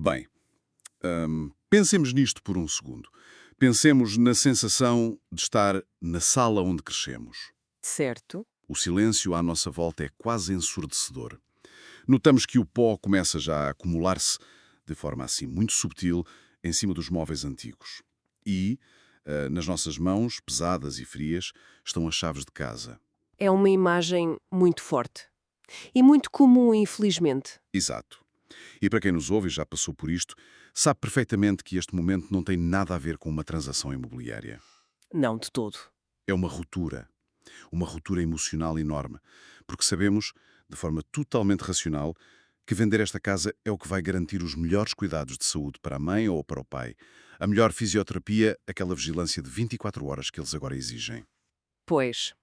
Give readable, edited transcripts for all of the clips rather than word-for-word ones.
Bem, pensemos nisto por um segundo. Pensemos na sensação de estar na sala onde crescemos. Certo. O silêncio à nossa volta é quase ensurdecedor. Notamos que o pó começa já a acumular-se, de forma assim muito subtil, em cima dos móveis antigos. E, nas nossas mãos, pesadas e frias, estão as chaves de casa. É uma imagem muito forte. E muito comum, infelizmente. Exato. E para quem nos ouve e já passou por isto, sabe perfeitamente que este momento não tem nada a ver com uma transação imobiliária. Não de todo. É uma ruptura emocional enorme, porque sabemos, de forma totalmente racional, que vender esta casa é o que vai garantir os melhores cuidados de saúde para a mãe ou para o pai, a melhor fisioterapia, aquela vigilância de 24 horas que eles agora exigem. Pois,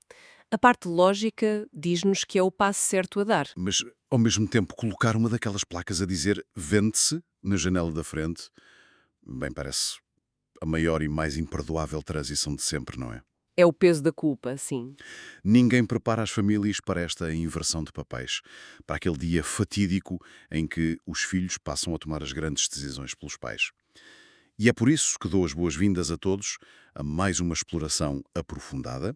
a parte lógica diz-nos que é o passo certo a dar. Mas, ao mesmo tempo, colocar uma daquelas placas a dizer vende-se na janela da frente, bem, parece a maior e mais imperdoável transição de sempre, não é? É o peso da culpa, sim. Ninguém prepara as famílias para esta inversão de papéis, para aquele dia fatídico em que os filhos passam a tomar as grandes decisões pelos pais. E é por isso que dou as boas-vindas a todos a mais uma exploração aprofundada,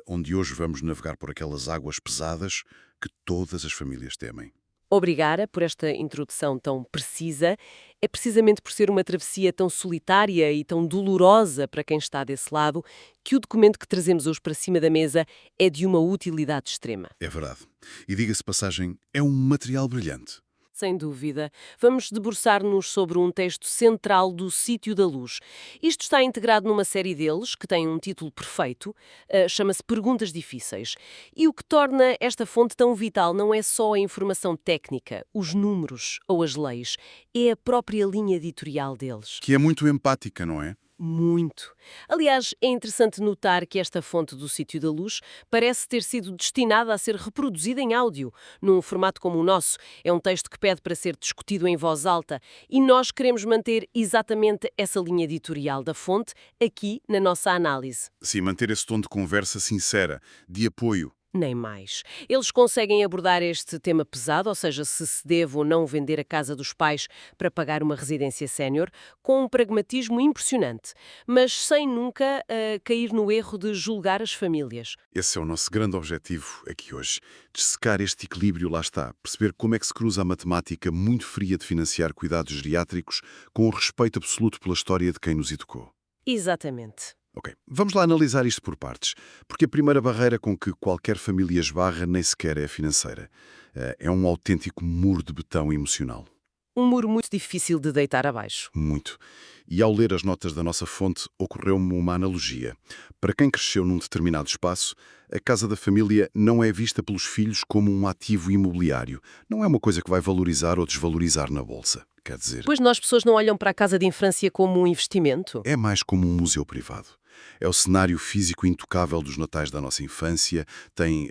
onde hoje vamos navegar por aquelas águas pesadas que todas as famílias temem. Obrigada por esta introdução tão precisa. É precisamente por ser uma travessia tão solitária e tão dolorosa para quem está desse lado que o documento que trazemos hoje para cima da mesa é de uma utilidade extrema. É verdade. E diga-se de passagem, é um material brilhante. Sem dúvida. Vamos debruçar-nos sobre um texto central do Sítio da Luz. Isto está integrado numa série deles, que tem um título perfeito, chama-se Perguntas Difíceis. E o que torna esta fonte tão vital não é só a informação técnica, os números ou as leis, é a própria linha editorial deles. Que é muito empática, não é? Muito. Aliás, é interessante notar que esta fonte do Sítio da Luz parece ter sido destinada a ser reproduzida em áudio, num formato como o nosso. É um texto que pede para ser discutido em voz alta e nós queremos manter exatamente essa linha editorial da fonte aqui na nossa análise. Sim, manter esse tom de conversa sincera, de apoio. Nem mais. Eles conseguem abordar este tema pesado, ou seja, se deve ou não vender a casa dos pais para pagar uma residência sénior, com um pragmatismo impressionante, mas sem nunca cair no erro de julgar as famílias. Esse é o nosso grande objetivo aqui hoje. Dissecar este equilíbrio, lá está. Perceber como é que se cruza a matemática muito fria de financiar cuidados geriátricos com o respeito absoluto pela história de quem nos educou. Exatamente. Ok, vamos lá analisar isto por partes, porque a primeira barreira com que qualquer família esbarra nem sequer é a financeira. É um autêntico muro de betão emocional. Um muro muito difícil de deitar abaixo. Muito. E ao ler as notas da nossa fonte, ocorreu-me uma analogia. Para quem cresceu num determinado espaço, a casa da família não é vista pelos filhos como um ativo imobiliário. Não é uma coisa que vai valorizar ou desvalorizar na bolsa. Quer dizer, Pois nós, pessoas, não olham para a casa de infância como um investimento? é mais como um museu privado. É o cenário físico intocável dos natais da nossa infância, tem,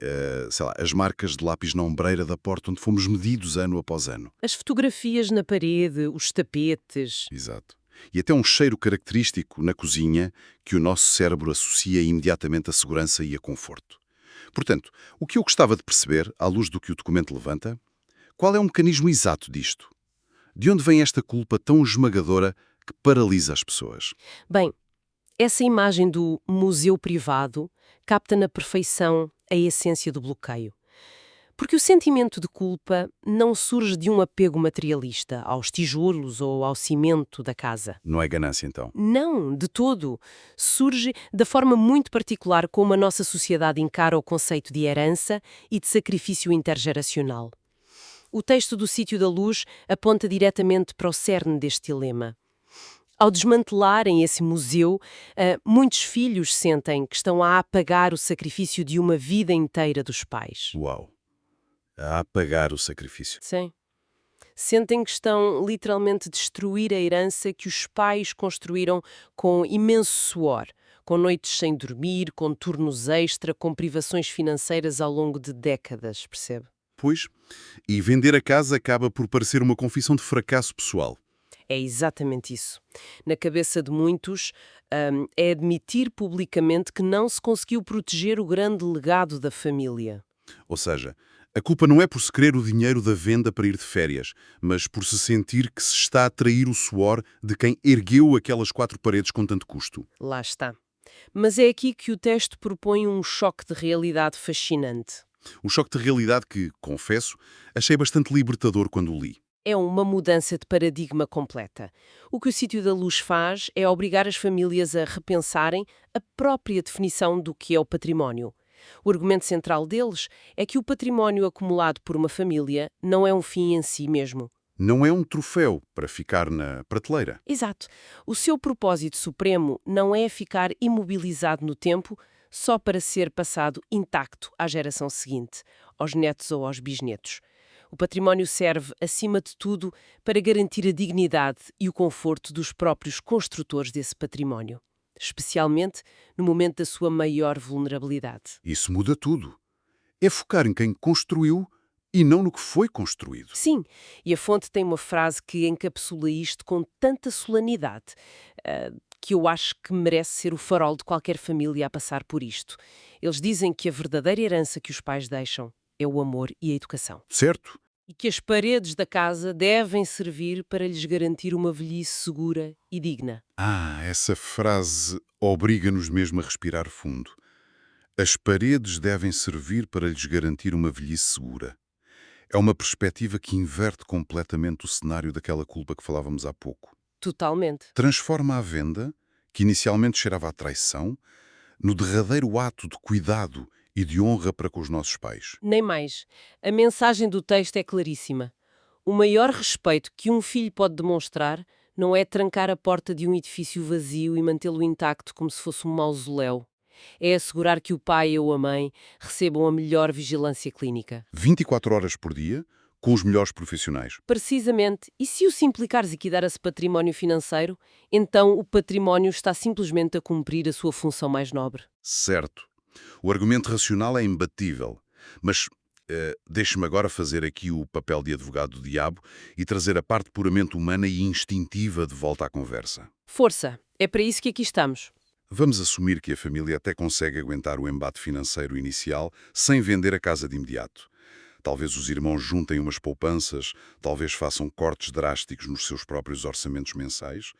sei lá, as marcas de lápis na ombreira da porta onde fomos medidos ano após ano. As fotografias na parede, os tapetes. Exato. E até um cheiro característico na cozinha que o nosso cérebro associa imediatamente à segurança e a conforto. Portanto, o que eu gostava de perceber, à luz do que o documento levanta, qual é o mecanismo exato disto? De onde vem esta culpa tão esmagadora que paralisa as pessoas? Bem, essa imagem do museu privado capta na perfeição a essência do bloqueio. Porque o sentimento de culpa não surge de um apego materialista aos tijolos ou ao cimento da casa. Não é ganância, então? Não, de todo. Surge da forma muito particular como a nossa sociedade encara o conceito de herança e de sacrifício intergeracional. O texto do Sítio da Luz aponta diretamente para o cerne deste dilema. Ao desmantelarem esse museu, muitos filhos sentem que estão a apagar o sacrifício de uma vida inteira dos pais. Uau! A apagar o sacrifício. Sim. Sentem que estão literalmente a destruir a herança que os pais construíram com imenso suor, com noites sem dormir, com turnos extra, com privações financeiras ao longo de décadas, percebe? Pois, e vender a casa acaba por parecer uma confissão de fracasso pessoal. É exatamente isso. Na cabeça de muitos, é admitir publicamente que não se conseguiu proteger o grande legado da família. Ou seja, A culpa não é por se querer o dinheiro da venda para ir de férias, mas por se sentir que se está a trair o suor de quem ergueu aquelas 4 paredes com tanto custo. Lá está. Mas é aqui que o texto propõe um choque de realidade fascinante. Um choque de realidade que, confesso, achei bastante libertador quando o li. É uma mudança de paradigma completa. O que o Sítio da Luz faz é obrigar as famílias a repensarem a própria definição do que é o património. O argumento central deles é que o património acumulado por uma família não é um fim em si mesmo. Não é um troféu para ficar na prateleira. Exato. O seu propósito supremo não é ficar imobilizado no tempo só para ser passado intacto à geração seguinte, aos netos ou aos bisnetos. O património serve, acima de tudo, para garantir a dignidade e o conforto dos próprios construtores desse património, especialmente no momento da sua maior vulnerabilidade. Isso muda tudo. É focar em quem construiu e não no que foi construído. Sim, e a fonte tem uma frase que encapsula isto com tanta solenidade, que eu acho que merece ser o farol de qualquer família a passar por isto. Eles dizem que a verdadeira herança que os pais deixam é o amor e a educação. Certo? E que as paredes da casa devem servir para lhes garantir uma velhice segura e digna. Essa frase obriga-nos mesmo a respirar fundo. As paredes devem servir para lhes garantir uma velhice segura. É uma perspectiva que inverte completamente o cenário daquela culpa que falávamos há pouco. Totalmente. Transforma a venda, que inicialmente cheirava a traição, no derradeiro ato de cuidado e de honra para com os nossos pais. Nem mais. A mensagem do texto é claríssima. O maior respeito que um filho pode demonstrar não é trancar a porta de um edifício vazio e mantê-lo intacto como se fosse um mausoléu. É assegurar que o pai ou a mãe recebam a melhor vigilância clínica. 24 horas por dia, com os melhores profissionais. Precisamente. E se o se implicares equidar esse património financeiro, então o património está simplesmente a cumprir a sua função mais nobre. Certo. O argumento racional é imbatível. Mas deixe-me agora fazer aqui o papel de advogado do diabo e trazer a parte puramente humana e instintiva de volta à conversa. Força! É para isso que aqui estamos. Vamos assumir que a família até consegue aguentar o embate financeiro inicial sem vender a casa de imediato. Talvez os irmãos juntem umas poupanças, talvez façam cortes drásticos nos seus próprios orçamentos mensais.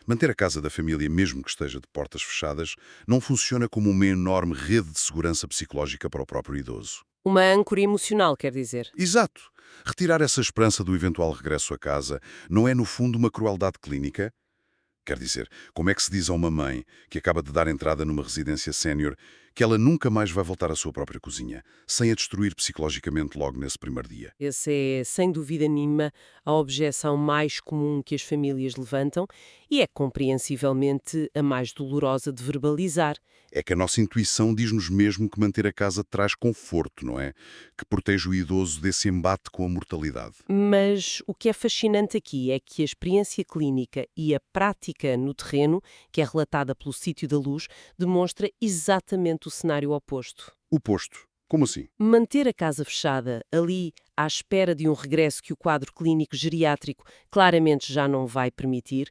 Manter a casa da família, mesmo que esteja de portas fechadas, não funciona como uma enorme rede de segurança psicológica para o próprio idoso. Uma âncora emocional, quer dizer. Exato. Retirar essa esperança do eventual regresso a casa não é, no fundo, uma crueldade clínica? Quer dizer, como é que se diz a uma mãe que acaba de dar entrada numa residência sénior que ela nunca mais vai voltar à sua própria cozinha, sem a destruir psicologicamente logo nesse primeiro dia? Essa é, sem dúvida nenhuma, a objeção mais comum que as famílias levantam e é compreensivelmente a mais dolorosa de verbalizar. É que a nossa intuição diz-nos mesmo que manter a casa traz conforto, não é? Que protege o idoso desse embate com a mortalidade. Mas o que é fascinante aqui é que a experiência clínica e a prática no terreno, que é relatada pelo Sítio da Luz, demonstra exatamente o cenário oposto. O posto. Como assim? Manter a casa fechada, ali, à espera de um regresso que o quadro clínico geriátrico claramente já não vai permitir,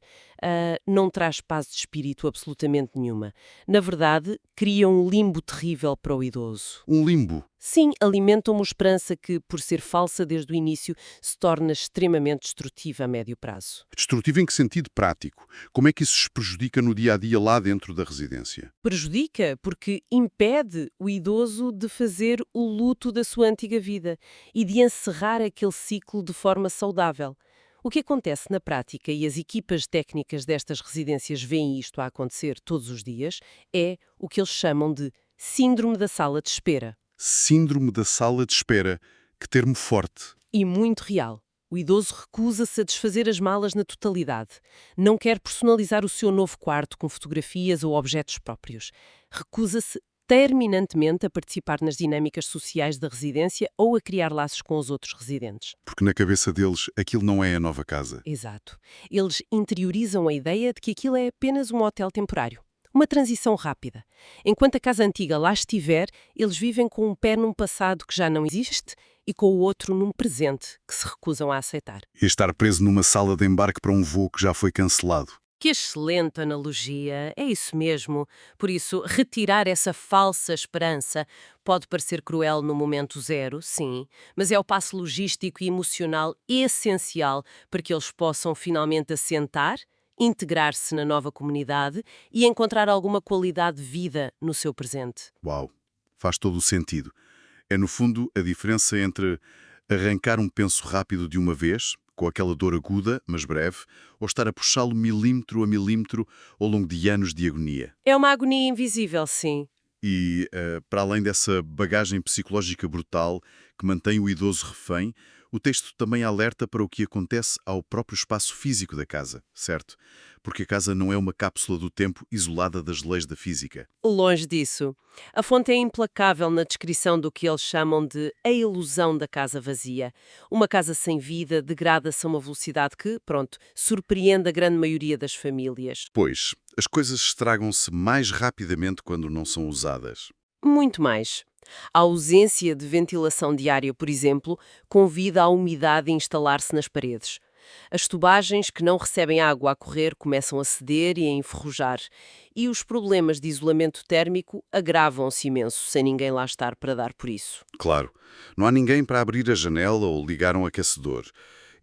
não traz paz de espírito absolutamente nenhuma. Na verdade, cria um limbo terrível para o idoso. Um limbo. Sim, alimenta uma esperança que, por ser falsa desde o início, se torna extremamente destrutiva a médio prazo. Destrutivo em que sentido prático? Como é que isso se prejudica no dia-a-dia lá dentro da residência? Prejudica porque impede o idoso de fazer o luto da sua antiga vida e de encerrar aquele ciclo de forma saudável. O que acontece na prática, e as equipas técnicas destas residências veem isto a acontecer todos os dias, é o que eles chamam de síndrome da sala de espera. Síndrome da sala de espera. Que termo forte. E muito real. O idoso recusa-se a desfazer as malas na totalidade. Não quer personalizar o seu novo quarto com fotografias ou objetos próprios. Recusa-se terminantemente a participar nas dinâmicas sociais da residência ou a criar laços com os outros residentes. Porque na cabeça deles aquilo não é a nova casa. Exato. Eles interiorizam a ideia de que aquilo é apenas um hotel temporário. Uma transição rápida. Enquanto a casa antiga lá estiver, eles vivem com um pé num passado que já não existe e com o outro num presente que se recusam a aceitar. E estar preso numa sala de embarque para um voo que já foi cancelado. Que excelente analogia, é isso mesmo. Por isso, retirar essa falsa esperança pode parecer cruel no momento zero, sim, mas é o passo logístico e emocional essencial para que eles possam finalmente assentar, integrar-se na nova comunidade e encontrar alguma qualidade de vida no seu presente. Uau, faz todo o sentido. É, no fundo, a diferença entre arrancar um penso rápido de uma vez, com aquela dor aguda, mas breve, ou estar a puxá-lo milímetro a milímetro ao longo de anos de agonia. É uma agonia invisível, sim. E, para além dessa bagagem psicológica brutal que mantém o idoso refém, o texto também alerta para o que acontece ao próprio espaço físico da casa, certo? Porque a casa não é uma cápsula do tempo isolada das leis da física. Longe disso. A fonte é implacável na descrição do que eles chamam de a ilusão da casa vazia. Uma casa sem vida degrada-se a uma velocidade que, pronto, surpreende a grande maioria das famílias. Pois, as coisas estragam-se mais rapidamente quando não são usadas. Muito mais. A ausência de ventilação diária, por exemplo, convida a umidade a instalar-se nas paredes. As tubagens que não recebem água a correr começam a ceder e a enferrujar. E os problemas de isolamento térmico agravam-se imenso, sem ninguém lá estar para dar por isso. Claro, não há ninguém para abrir a janela ou ligar um aquecedor.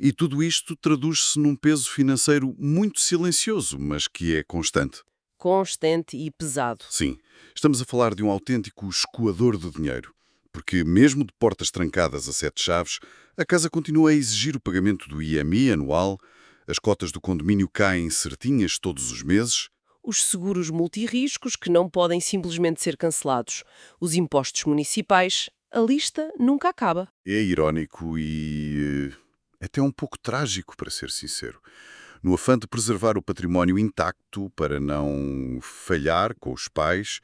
E tudo isto traduz-se num peso financeiro muito silencioso, mas que é constante. Constante e pesado. Sim, estamos a falar de um autêntico escoador de dinheiro. Porque, mesmo de portas trancadas a 7 chaves, a casa continua a exigir o pagamento do IMI anual, as cotas do condomínio caem certinhas todos os meses. Os seguros multirriscos que não podem simplesmente ser cancelados. Os impostos municipais. A lista nunca acaba. É irónico e até um pouco trágico, para ser sincero. No afã de preservar o património intacto para não falhar com os pais,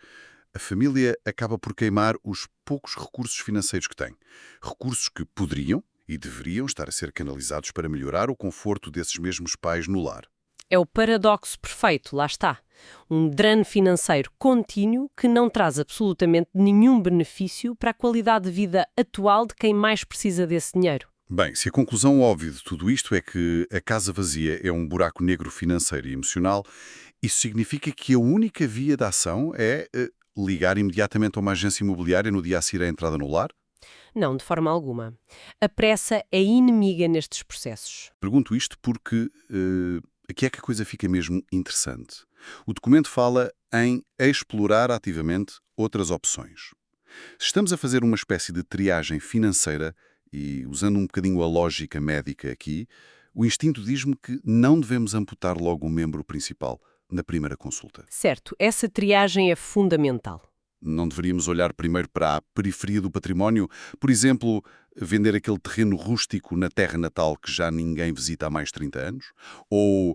a família acaba por queimar os poucos recursos financeiros que tem. Recursos que poderiam e deveriam estar a ser canalizados para melhorar o conforto desses mesmos pais no lar. É o paradoxo perfeito, lá está. Um drano financeiro contínuo que não traz absolutamente nenhum benefício para a qualidade de vida atual de quem mais precisa desse dinheiro. Bem, se a conclusão óbvia de tudo isto é que a casa vazia é um buraco negro financeiro e emocional, isso significa que a única via de ação é ligar imediatamente a uma agência imobiliária no dia a seguir à entrada no lar? Não, de forma alguma. A pressa é inimiga nestes processos. Pergunto isto porque aqui é que a coisa fica mesmo interessante. O documento fala em explorar ativamente outras opções. Se estamos a fazer uma espécie de triagem financeira, e usando um bocadinho a lógica médica aqui, o instinto diz-me que não devemos amputar logo o membro principal na primeira consulta. Certo, essa triagem é fundamental. Não deveríamos olhar primeiro para a periferia do património? Por exemplo, vender aquele terreno rústico na terra natal que já ninguém visita há mais de 30 anos? Ou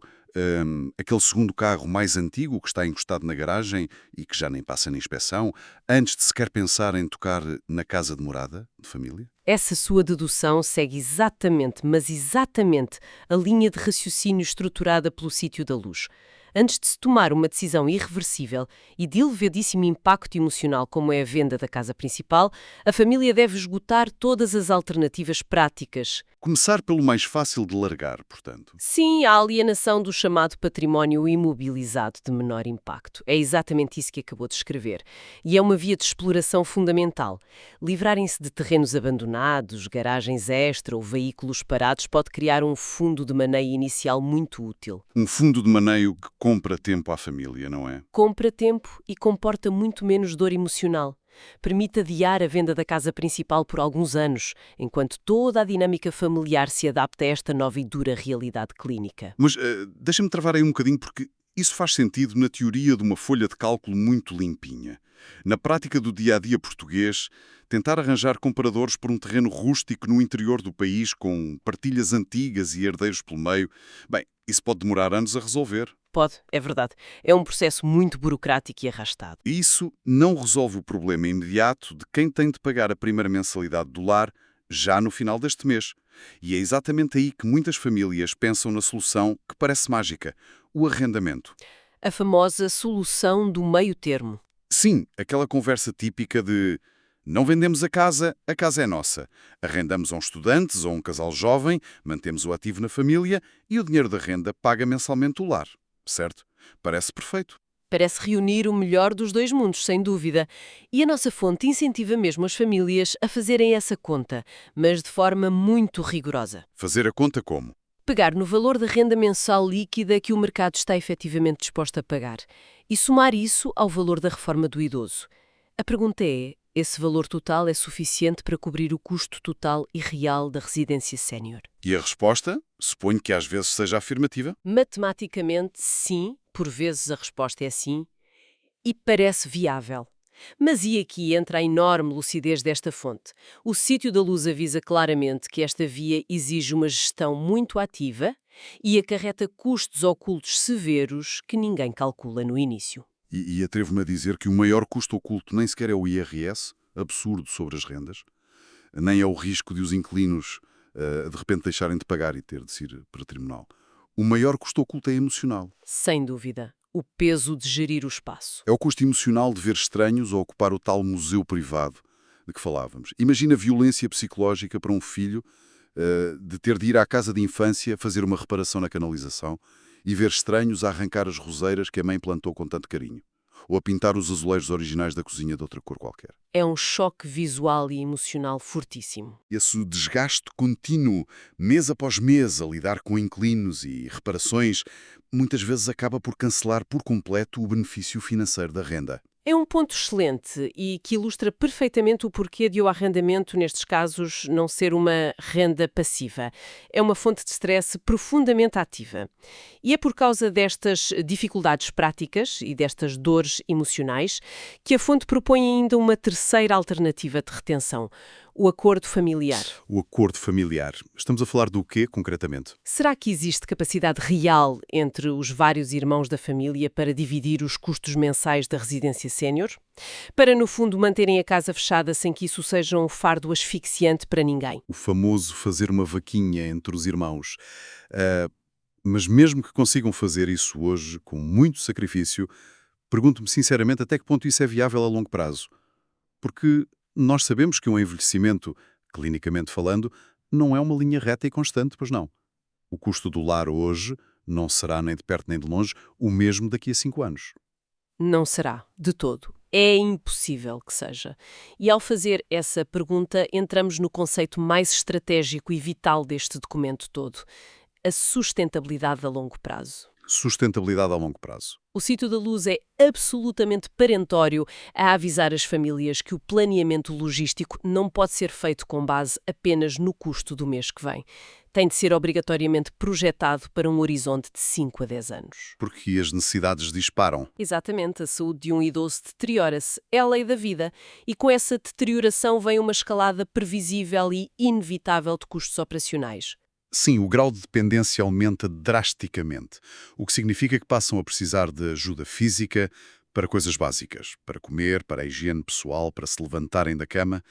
aquele segundo carro mais antigo que está encostado na garagem e que já nem passa na inspeção, antes de sequer pensar em tocar na casa de morada de família? Essa sua dedução segue exatamente, mas exatamente, a linha de raciocínio estruturada pelo sítio da luz. Antes de se tomar uma decisão irreversível e de elevadíssimo impacto emocional como é a venda da casa principal, a família deve esgotar todas as alternativas práticas. Começar pelo mais fácil de largar, portanto. Sim, a alienação do chamado património imobilizado de menor impacto. É exatamente isso que acabou de escrever. E é uma via de exploração fundamental. Livrarem-se de terrenos abandonados, garagens extra ou veículos parados pode criar um fundo de maneio inicial muito útil. Um fundo de maneio que compra tempo à família, não é? Compra tempo e comporta muito menos dor emocional. Permite adiar a venda da casa principal por alguns anos, enquanto toda a dinâmica familiar se adapta a esta nova e dura realidade clínica. Mas deixa-me travar aí um bocadinho, porque isso faz sentido na teoria de uma folha de cálculo muito limpinha. Na prática do dia-a-dia português, tentar arranjar compradores por um terreno rústico no interior do país, com partilhas antigas e herdeiros pelo meio, bem, isso pode demorar anos a resolver. Pode, é verdade. É um processo muito burocrático e arrastado. E isso não resolve o problema imediato de quem tem de pagar a primeira mensalidade do lar já no final deste mês. E é exatamente aí que muitas famílias pensam na solução que parece mágica, o arrendamento. A famosa solução do meio termo. Sim, aquela conversa típica de não vendemos a casa é nossa. Arrendamos a um estudante ou a um casal jovem, mantemos o ativo na família e o dinheiro da renda paga mensalmente o lar. certo? Parece perfeito. Parece reunir o melhor dos dois mundos, sem dúvida. E a nossa fonte incentiva mesmo as famílias a fazerem essa conta, mas de forma muito rigorosa. Fazer a conta como? Pegar no valor da renda mensal líquida que o mercado está efetivamente disposto a pagar e somar isso ao valor da reforma do idoso. A pergunta é: esse valor total é suficiente para cobrir o custo total e real da residência sénior? E a resposta? Suponho que às vezes seja afirmativa. Matematicamente, sim, por vezes a resposta é sim, e parece viável. Mas e aqui entra a enorme lucidez desta fonte. O Sítio da Luz avisa claramente que esta via exige uma gestão muito ativa e acarreta custos ocultos severos que ninguém calcula no início. E atrevo-me a dizer que o maior custo oculto nem sequer é o IRS, absurdo sobre as rendas, nem é o risco de os inquilinos de repente deixarem de pagar e ter de se ir para tribunal. O maior custo oculto é emocional. Sem dúvida, o peso de gerir o espaço. É o custo emocional de ver estranhos a ocupar o tal museu privado de que falávamos. Imagina a violência psicológica para um filho de ter de ir à casa de infância fazer uma reparação na canalização e ver estranhos a arrancar as roseiras que a mãe plantou com tanto carinho, ou a pintar os azulejos originais da cozinha de outra cor qualquer. É um choque visual e emocional fortíssimo. Esse desgaste contínuo, mês após mês, a lidar com inquilinos e reparações, muitas vezes acaba por cancelar por completo o benefício financeiro da renda. É um ponto excelente e que ilustra perfeitamente o porquê de o arrendamento, nestes casos, não ser uma renda passiva. É uma fonte de stress profundamente ativa. E é por causa destas dificuldades práticas e destas dores emocionais que a fonte propõe ainda uma terceira alternativa de retenção: o acordo familiar. O acordo familiar. Estamos a falar do quê, concretamente? Será que existe capacidade real entre os vários irmãos da família para dividir os custos mensais da residência sénior? Para, no fundo, manterem a casa fechada sem que isso seja um fardo asfixiante para ninguém? O famoso fazer uma vaquinha entre os irmãos. Mas mesmo que consigam fazer isso hoje, com muito sacrifício, pergunto-me sinceramente até que ponto isso é viável a longo prazo. Porque nós sabemos que um envelhecimento, clinicamente falando, não é uma linha reta e constante, pois não. O custo do lar hoje não será nem de perto nem de longe o mesmo daqui a 5 anos. Não será, de todo. É impossível que seja. E ao fazer essa pergunta, entramos no conceito mais estratégico e vital deste documento todo: a sustentabilidade a longo prazo. Sustentabilidade a longo prazo. O Sítio da Luz é absolutamente perentório a avisar as famílias que o planeamento logístico não pode ser feito com base apenas no custo do mês que vem. Tem de ser obrigatoriamente projetado para um horizonte de 5 a 10 anos. Porque as necessidades disparam. Exatamente, a saúde de um idoso deteriora-se. É a lei da vida. E com essa deterioração vem uma escalada previsível e inevitável de custos operacionais. Sim, o grau de dependência aumenta drasticamente, o que significa que passam a precisar de ajuda física para coisas básicas, para comer, para a higiene pessoal, para se levantarem da cama,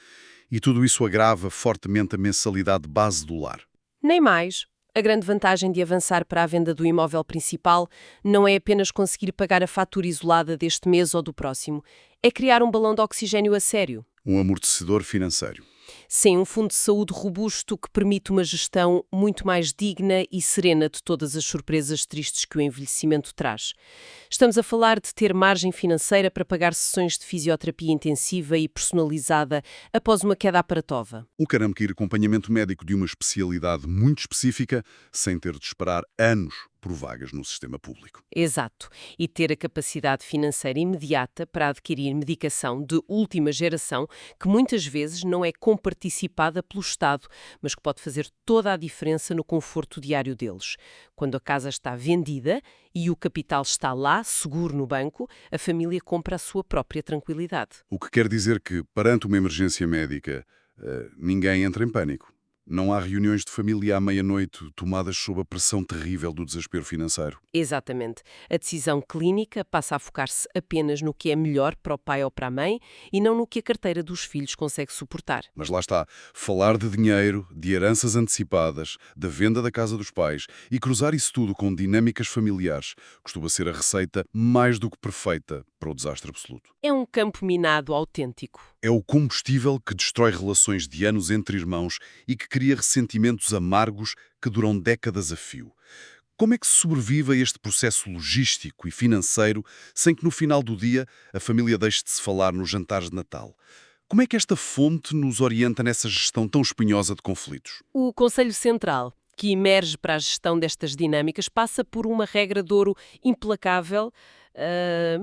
e tudo isso agrava fortemente a mensalidade base do lar. Nem mais. A grande vantagem de avançar para a venda do imóvel principal não é apenas conseguir pagar a fatura isolada deste mês ou do próximo, é criar um balão de oxigênio a sério. Um amortecedor financeiro. Sim, um fundo de saúde robusto que permite uma gestão muito mais digna e serena de todas as surpresas tristes que o envelhecimento traz. Estamos a falar de ter margem financeira para pagar sessões de fisioterapia intensiva e personalizada após uma queda aparatova. O caramba que ir acompanhamento médico de uma especialidade muito específica sem ter de esperar anos por vagas no sistema público. Exato. E ter a capacidade financeira imediata para adquirir medicação de última geração que muitas vezes não é comparticipada pelo Estado, mas que pode fazer toda a diferença no conforto diário deles. Quando a casa está vendida e o capital está lá, seguro no banco, a família compra a sua própria tranquilidade. O que quer dizer que, perante uma emergência médica, ninguém entra em pânico. Não há reuniões de família à meia-noite tomadas sob a pressão terrível do desespero financeiro. Exatamente. A decisão clínica passa a focar-se apenas no que é melhor para o pai ou para a mãe e não no que a carteira dos filhos consegue suportar. Mas lá está, falar de dinheiro, de heranças antecipadas, da venda da casa dos pais e cruzar isso tudo com dinâmicas familiares costuma ser a receita mais do que perfeita para o desastre absoluto. É um campo minado autêntico. É o combustível que destrói relações de anos entre irmãos e que cria ressentimentos amargos que duram décadas a fio. Como é que se sobrevive a este processo logístico e financeiro sem que no final do dia a família deixe de se falar nos jantares de Natal? Como é que esta fonte nos orienta nessa gestão tão espinhosa de conflitos? O Conselho Central, que emerge para a gestão destas dinâmicas, passa por uma regra de ouro implacável,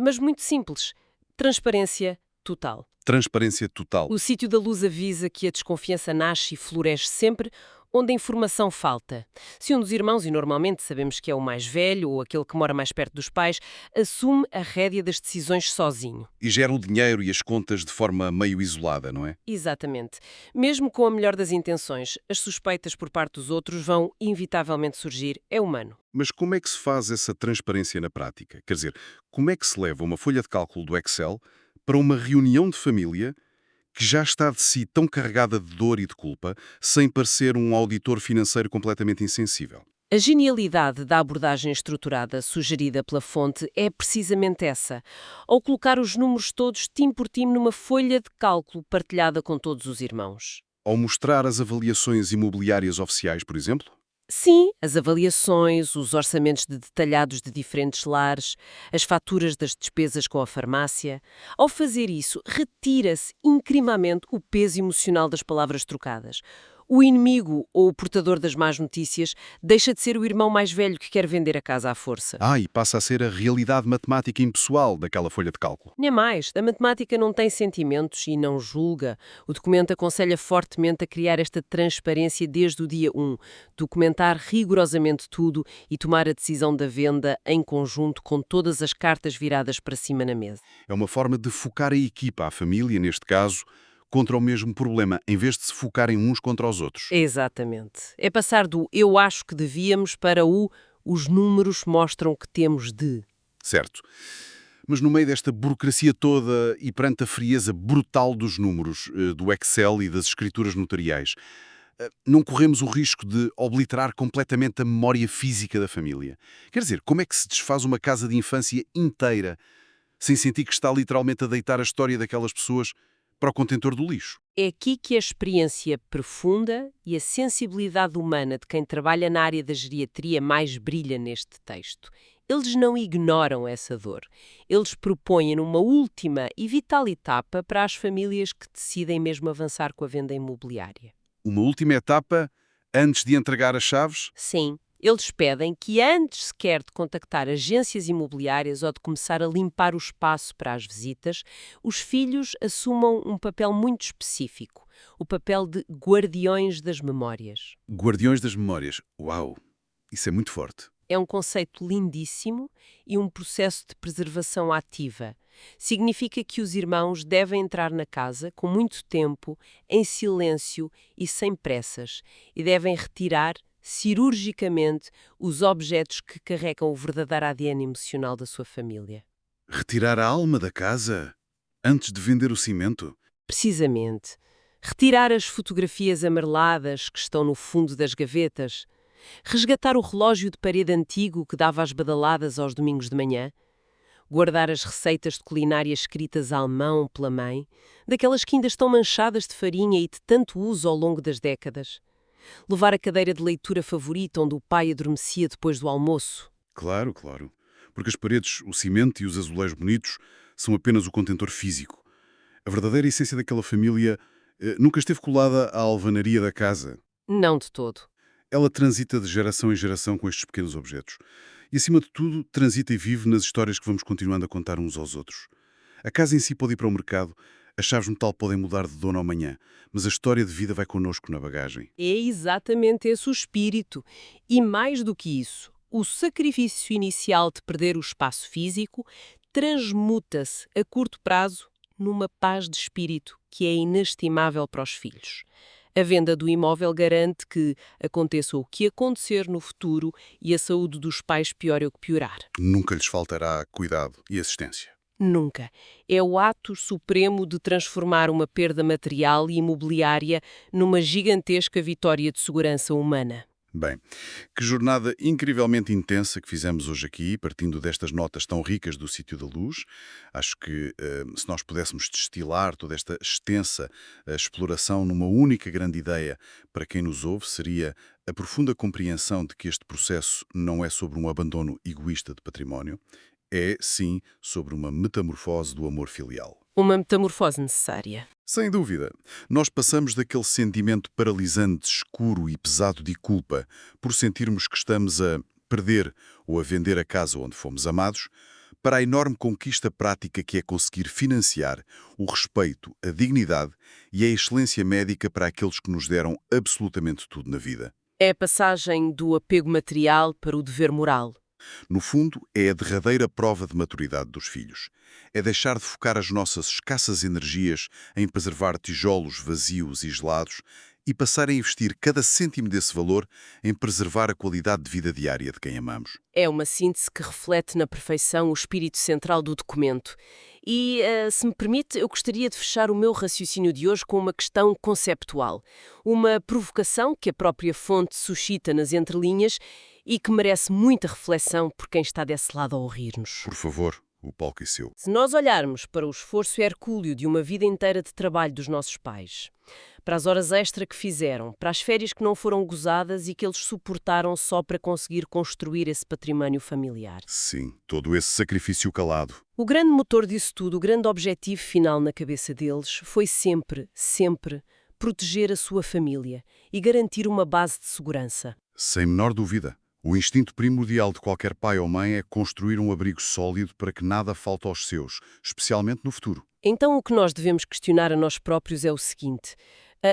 mas muito simples: transparência total. Transparência total. O sítio da luz avisa que a desconfiança nasce e floresce sempre onde a informação falta. Se um dos irmãos, e normalmente sabemos que é o mais velho ou aquele que mora mais perto dos pais, assume a rédea das decisões sozinho. E gera o dinheiro e as contas de forma meio isolada, não é? Exatamente. Mesmo com a melhor das intenções, as suspeitas por parte dos outros vão inevitavelmente surgir. É humano. Mas como é que se faz essa transparência na prática? Quer dizer, como é que se leva uma folha de cálculo do Excel para uma reunião de família que já está de si tão carregada de dor e de culpa, sem parecer um auditor financeiro completamente insensível? A genialidade da abordagem estruturada sugerida pela fonte é precisamente essa: ao colocar os números todos tim por tim numa folha de cálculo partilhada com todos os irmãos. Ao mostrar as avaliações imobiliárias oficiais, por exemplo? Sim, as avaliações, os orçamentos detalhados de diferentes lares, as faturas das despesas com a farmácia. Ao fazer isso, retira-se incrivelmente o peso emocional das palavras trocadas. O inimigo ou o portador das más notícias deixa de ser o irmão mais velho que quer vender a casa à força. E passa a ser a realidade matemática impessoal daquela folha de cálculo. Nem mais, a matemática não tem sentimentos e não julga. O documento aconselha fortemente a criar esta transparência desde o dia 1, documentar rigorosamente tudo e tomar a decisão da venda em conjunto com todas as cartas viradas para cima na mesa. É uma forma de focar a equipa, a família, neste caso, contra o mesmo problema, em vez de se focarem uns contra os outros. Exatamente. É passar do "eu acho que devíamos" para o "os números mostram que temos de". Certo. Mas no meio desta burocracia toda e perante a frieza brutal dos números, do Excel e das escrituras notariais, não corremos o risco de obliterar completamente a memória física da família. Quer dizer, como é que se desfaz uma casa de infância inteira sem sentir que está literalmente a deitar a história daquelas pessoas para o contentor do lixo? É aqui que a experiência profunda e a sensibilidade humana de quem trabalha na área da geriatria mais brilha neste texto. Eles não ignoram essa dor. Eles propõem uma última e vital etapa para as famílias que decidem mesmo avançar com a venda imobiliária. Uma última etapa antes de entregar as chaves? Sim, eles pedem que antes sequer de contactar agências imobiliárias ou de começar a limpar o espaço para as visitas, os filhos assumam um papel muito específico, o papel de guardiões das memórias. Guardiões das memórias. Uau! Isso é muito forte. É um conceito lindíssimo e um processo de preservação ativa. Significa que os irmãos devem entrar na casa com muito tempo, em silêncio e sem pressas, e devem retirar cirurgicamente os objetos que carregam o verdadeiro ADN emocional da sua família. Retirar a alma da casa antes de vender o cimento? Precisamente. Retirar as fotografias amareladas que estão no fundo das gavetas. Resgatar o relógio de parede antigo que dava as badaladas aos domingos de manhã. Guardar as receitas de culinária escritas à mão pela mãe, daquelas que ainda estão manchadas de farinha e de tanto uso ao longo das décadas. Levar a cadeira de leitura favorita onde o pai adormecia depois do almoço. Claro, claro. Porque as paredes, o cimento e os azulejos bonitos são apenas o contentor físico. A verdadeira essência daquela família nunca esteve colada à alvenaria da casa. Não de todo. Ela transita de geração em geração com estes pequenos objetos. E, acima de tudo, transita e vive nas histórias que vamos continuando a contar uns aos outros. A casa em si pode ir para o mercado, as chaves de metal podem mudar de dono amanhã, mas a história de vida vai connosco na bagagem. É exatamente esse o espírito. E mais do que isso, o sacrifício inicial de perder o espaço físico transmuta-se a curto prazo numa paz de espírito que é inestimável para os filhos. A venda do imóvel garante que, aconteça o que acontecer no futuro, e a saúde dos pais piore o que piorar. Nunca lhes faltará cuidado e assistência. Nunca. É o ato supremo de transformar uma perda material e imobiliária numa gigantesca vitória de segurança humana. Bem, que jornada incrivelmente intensa que fizemos hoje aqui, partindo destas notas tão ricas do Sítio da Luz. Acho que se nós pudéssemos destilar toda esta extensa exploração numa única grande ideia para quem nos ouve, seria a profunda compreensão de que este processo não é sobre um abandono egoísta de património, é, sim, sobre uma metamorfose do amor filial. Uma metamorfose necessária. Sem dúvida. Nós passamos daquele sentimento paralisante, escuro e pesado de culpa por sentirmos que estamos a perder ou a vender a casa onde fomos amados, para a enorme conquista prática que é conseguir financiar o respeito, a dignidade e a excelência médica para aqueles que nos deram absolutamente tudo na vida. É a passagem do apego material para o dever moral. No fundo, é a derradeira prova de maturidade dos filhos. É deixar de focar as nossas escassas energias em preservar tijolos vazios e gelados e passar a investir cada cêntimo desse valor em preservar a qualidade de vida diária de quem amamos. É uma síntese que reflete na perfeição o espírito central do documento. E, se me permite, eu gostaria de fechar o meu raciocínio de hoje com uma questão conceptual. Uma provocação que a própria fonte suscita nas entrelinhas e que merece muita reflexão por quem está desse lado a ouvir-nos. Por favor, o palco é seu. Se nós olharmos para o esforço hercúleo de uma vida inteira de trabalho dos nossos pais, para as horas extra que fizeram, para as férias que não foram gozadas e que eles suportaram só para conseguir construir esse património familiar. Sim, todo esse sacrifício calado. O grande motor disso tudo, o grande objetivo final na cabeça deles foi sempre, sempre proteger a sua família e garantir uma base de segurança. Sem menor dúvida. O instinto primordial de qualquer pai ou mãe é construir um abrigo sólido para que nada falte aos seus, especialmente no futuro. Então o que nós devemos questionar a nós próprios é o seguinte: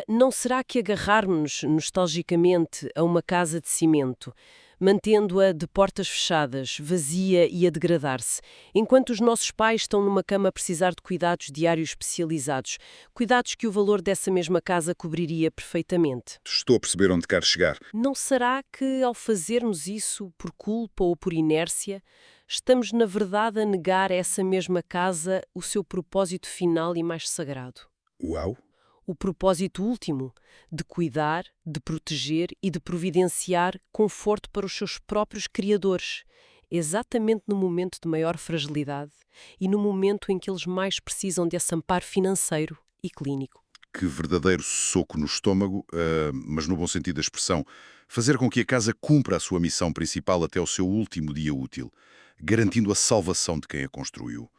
não será que agarrarmos-nos nostalgicamente a uma casa de cimento, mantendo-a de portas fechadas, vazia e a degradar-se, enquanto os nossos pais estão numa cama a precisar de cuidados diários especializados, cuidados que o valor dessa mesma casa cobriria perfeitamente? Estou a perceber onde quer chegar. Não será que, ao fazermos isso por culpa ou por inércia, estamos, na verdade, a negar a essa mesma casa o seu propósito final e mais sagrado? Uau! O propósito último de cuidar, de proteger e de providenciar conforto para os seus próprios criadores, exatamente no momento de maior fragilidade e no momento em que eles mais precisam desse amparo financeiro e clínico. Que verdadeiro soco no estômago, mas no bom sentido da expressão. Fazer com que a casa cumpra a sua missão principal até o seu último dia útil, garantindo a salvação de quem a construiu.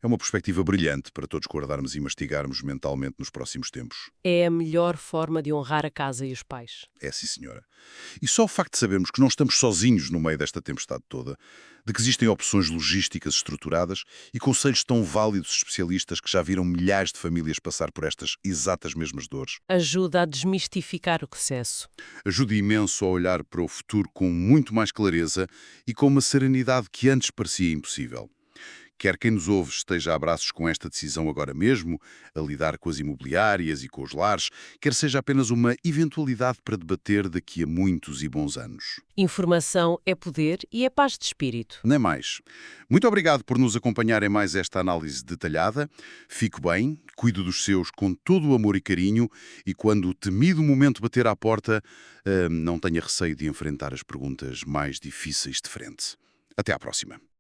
É uma perspectiva brilhante para todos guardarmos e mastigarmos mentalmente nos próximos tempos. É a melhor forma de honrar a casa e os pais. É, sim, senhora. E só o facto de sabermos que não estamos sozinhos no meio desta tempestade toda, de que existem opções logísticas estruturadas e conselhos tão válidos de especialistas que já viram milhares de famílias passar por estas exatas mesmas dores, Ajuda a desmistificar o processo. ajuda imenso a olhar para o futuro com muito mais clareza e com uma serenidade que antes parecia impossível. Quer quem nos ouve esteja a braços com esta decisão agora mesmo, a lidar com as imobiliárias e com os lares, quer seja apenas uma eventualidade para debater daqui a muitos e bons anos. Informação é poder e é paz de espírito. Nem mais. Muito obrigado por nos acompanhar em mais esta análise detalhada. Fico bem, cuido dos seus com todo o amor e carinho e quando o temido momento bater à porta, não tenha receio de enfrentar as perguntas mais difíceis de frente. Até à próxima.